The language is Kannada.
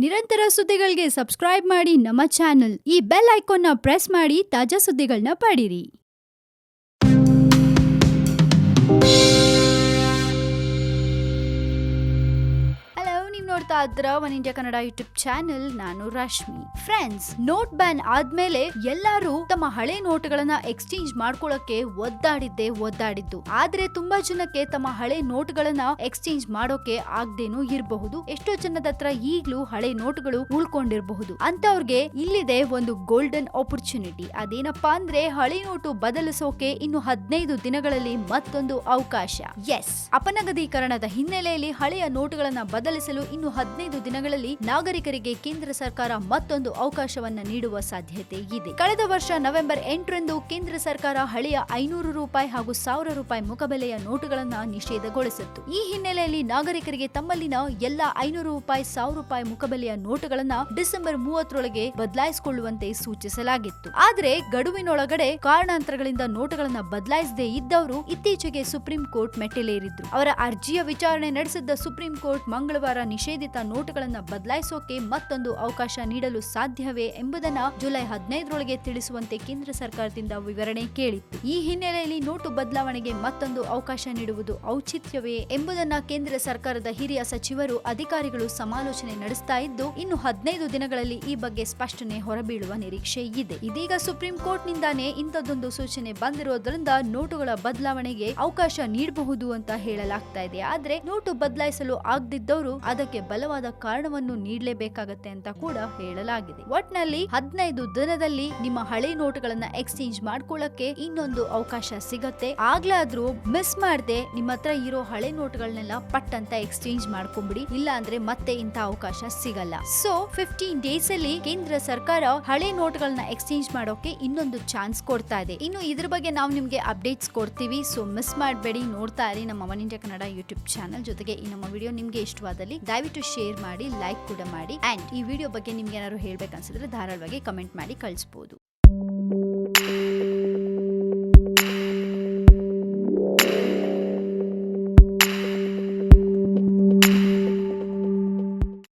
ನಿರಂತರ ಸುದ್ದಿಗಳಿಗೆ ಸಬ್ಸ್ಕ್ರೈಬ್ ಮಾಡಿ ನಮ್ಮ ಚಾನೆಲ್. ಈ ಬೆಲ್ ಐಕಾನ್ನ ಪ್ರೆಸ್ ಮಾಡಿ ತಾಜಾ ಸುದ್ದಿಗಳನ್ನ ಪಡೀರಿ. ನೋಡ್ತಾ ಇದ್ರ one India Kannada YouTube channel. ನಾನು ರಶ್ಮಿ. ಫ್ರೆಂಡ್ಸ್, ನೋಟ್ ಬ್ಯಾನ್ ಆದ್ಮೇಲೆ ಎಲ್ಲರೂ ತಮ್ಮ ಹಳೆ ನೋಟ್ಗಳನ್ನ ಎಕ್ಸ್ಚೇಂಜ್ ಮಾಡ್ಕೊಳ್ಳಕ್ಕೆ ಒದ್ದಾಡಿದ್ದು. ಆದ್ರೆ ತುಂಬಾ ಜನಕ್ಕೆ ತಮ್ಮ ಹಳೆ ನೋಟ್ಗಳನ್ನ ಎಕ್ಸ್ಚೇಂಜ್ ಮಾಡೋಕೆ ಆಗ್ದೇನೂ ಇರಬಹುದು. ಎಷ್ಟೋ ಜನದ ಹತ್ರ ಈಗ್ಲೂ ಹಳೆ ನೋಟ್ಗಳು ಉಳ್ಕೊಂಡಿರಬಹುದು. ಅಂತವ್ರಿಗೆ ಇಲ್ಲಿದೆ ಒಂದು ಗೋಲ್ಡನ್ ಆಪರ್ಚುನಿಟಿ. ಅದೇನಪ್ಪಾ ಅಂದ್ರೆ ಹಳೆ ನೋಟು ಬದಲಿಸೋಕೆ ಇನ್ನು 15 ದಿನಗಳಲ್ಲಿ ಮತ್ತೊಂದು ಅವಕಾಶ. ಎಸ್, ಅಪನಗದೀಕರಣದ ಹಿನ್ನೆಲೆಯಲ್ಲಿ ಹಳೆಯ ನೋಟುಗಳನ್ನ ಬದಲಿಸಲು ಇನ್ನು 15 ದಿನಗಳಲ್ಲಿ ನಾಗರಿಕರಿಗೆ ಕೇಂದ್ರ ಸರ್ಕಾರ ಮತ್ತೊಂದು ಅವಕಾಶವನ್ನ ನೀಡುವ ಸಾಧ್ಯತೆ ಇದೆ. ಕಳೆದ ವರ್ಷ ನವೆಂಬರ್ 8ರಂದು ಕೇಂದ್ರ ಸರ್ಕಾರ ಹಳೆಯ 500 ರೂಪಾಯಿ ಹಾಗೂ 1000 ರೂಪಾಯಿ ಮುಖಬೆಲೆಯ ನೋಟುಗಳನ್ನ ನಿಷೇಧಗೊಳಿಸಿತ್ತು. ಈ ಹಿನ್ನೆಲೆಯಲ್ಲಿ ನಾಗರಿಕರಿಗೆ ತಮ್ಮಲ್ಲಿನ ಎಲ್ಲ 500 ರೂಪಾಯಿ 1000 ರೂಪಾಯಿ ಮುಖಬೆಲೆಯ ನೋಟುಗಳನ್ನ ಡಿಸೆಂಬರ್ 30ರೊಳಗೆ ಬದಲಾಯಿಸಿಕೊಳ್ಳುವಂತೆ ಸೂಚಿಸಲಾಗಿತ್ತು. ಆದ್ರೆ ಗಡುವಿನೊಳಗಡೆ ಕಾರಣಾಂತರಗಳಿಂದ ನೋಟುಗಳನ್ನ ಬದಲಾಯಿಸದೇ ಇದ್ದವರು ಇತ್ತೀಚೆಗೆ ಸುಪ್ರೀಂ ಕೋರ್ಟ್ ಮೆಟ್ಟಿಲೇರಿದ್ರು. ಅವರ ಅರ್ಜಿಯ ವಿಚಾರಣೆ ನಡೆಸಿದ್ದ ಸುಪ್ರೀಂ ಕೋರ್ಟ್ ಮಂಗಳವಾರ ನಿಷೇಧಿತ ನೋಟುಗಳನ್ನ ಬದಲಾಯಿಸೋಕೆ ಮತ್ತೊಂದು ಅವಕಾಶ ನೀಡಲು ಸಾಧ್ಯವೇ ಎಂಬುದನ್ನ ಜುಲೈ 15ರೊಳಗೆ ತಿಳಿಸುವಂತೆ ಕೇಂದ್ರ ಸರ್ಕಾರದಿಂದ ವಿವರಣೆ ಕೇಳಿತ್ತು. ಈ ಹಿನ್ನೆಲೆಯಲ್ಲಿ ನೋಟು ಬದಲಾವಣೆಗೆ ಮತ್ತೊಂದು ಅವಕಾಶ ನೀಡುವುದು ಔಚಿತ್ಯವೇ ಎಂಬುದನ್ನ ಕೇಂದ್ರ ಸರ್ಕಾರದ ಹಿರಿಯ ಸಚಿವರು ಅಧಿಕಾರಿಗಳು ಸಮಾಲೋಚನೆ ನಡೆಸ್ತಾ ಇದ್ದು, ಇನ್ನು 15 ದಿನಗಳಲ್ಲಿ ಈ ಬಗ್ಗೆ ಸ್ಪಷ್ಟನೆ ಹೊರಬೀಳುವ ನಿರೀಕ್ಷೆ ಇದೆ. ಇದೀಗ ಸುಪ್ರೀಂ ಕೋರ್ಟ್ ನಿಂದಾನೇ ಇಂಥದ್ದೊಂದು ಸೂಚನೆ ಬಂದಿರೋದ್ರಿಂದ ನೋಟುಗಳ ಬದಲಾವಣೆಗೆ ಅವಕಾಶ ನೀಡಬಹುದು ಅಂತ ಹೇಳಲಾಗ್ತಾ ಇದೆ. ಆದ್ರೆ ನೋಟು ಬದಲಾಯಿಸಲು ಆಗದಿದ್ದವರು ಅದಕ್ಕೆ ಬಲವಾದ ಕಾರಣವನ್ನು ನೀಡಲೇಬೇಕಾಗತ್ತೆ ಅಂತ ಕೂಡ ಹೇಳಲಾಗಿದೆ. ಒಟ್ನಲ್ಲಿ 15 ದಿನದಲ್ಲಿ ನಿಮ್ಮ ಹಳೆ ನೋಟುಗಳನ್ನ ಎಕ್ಸ್ಚೇಂಜ್ ಮಾಡ್ಕೊಳ್ಳಕ್ಕೆ ಇನ್ನೊಂದು ಅವಕಾಶ ಸಿಗತ್ತೆ. ಆಗ್ಲಾದ್ರೂ ಮಿಸ್ ಮಾಡದೆ ನಿಮ್ಮ ಹತ್ರ ಇರೋ ಹಳೆ ನೋಟುಗಳನ್ನೆಲ್ಲ ಪಟ್ ಅಂತ ಎಕ್ಸ್ಚೇಂಜ್ ಮಾಡ್ಕೊಂಬಿಡಿ. ಇಲ್ಲ ಅಂದ್ರೆ ಮತ್ತೆ ಇಂಥ ಅವಕಾಶ ಸಿಗಲ್ಲ. ಸೊ 15 ಡೇಸ್ ಅಲ್ಲಿ ಕೇಂದ್ರ ಸರ್ಕಾರ ಹಳೆ ನೋಟುಗಳನ್ನ ಎಕ್ಸ್ಚೇಂಜ್ ಮಾಡೋಕೆ ಇನ್ನೊಂದು ಚಾನ್ಸ್ ಕೊಡ್ತಾ ಇದೆ. ಇನ್ನು ಇದ್ರ ಬಗ್ಗೆ ನಾವು ನಿಮ್ಗೆ ಅಪ್ಡೇಟ್ಸ್ ಕೊಡ್ತೀವಿ. ಸೊ ಮಿಸ್ ಮಾಡಬೇಡಿ, ನೋಡ್ತಾ ಇರಿ ನಮ್ಮ one India Kannada YouTube channel. ಜೊತೆಗೆ ಈ ನಮ್ಮ ವಿಡಿಯೋ ನಿಮ್ಗೆ ಇಷ್ಟವಾದಲ್ಲಿ ದಯವಿಟ್ಟು ಶೇರ್ ಮಾಡಿ, ಲೈಕ್ ಕೂಡ ಮಾಡಿ. ಅಂಡ್ ಈ ವಿಡಿಯೋ ಬಗ್ಗೆ ನಿಮ್ಗೆ ಏನಾದ್ರು ಹೇಳ್ಬೇಕನ್ಸಿದ್ರೆ ಧಾರಾಳವಾಗಿ ಕಮೆಂಟ್ ಮಾಡಿ ಕಳಿಸಬಹುದು.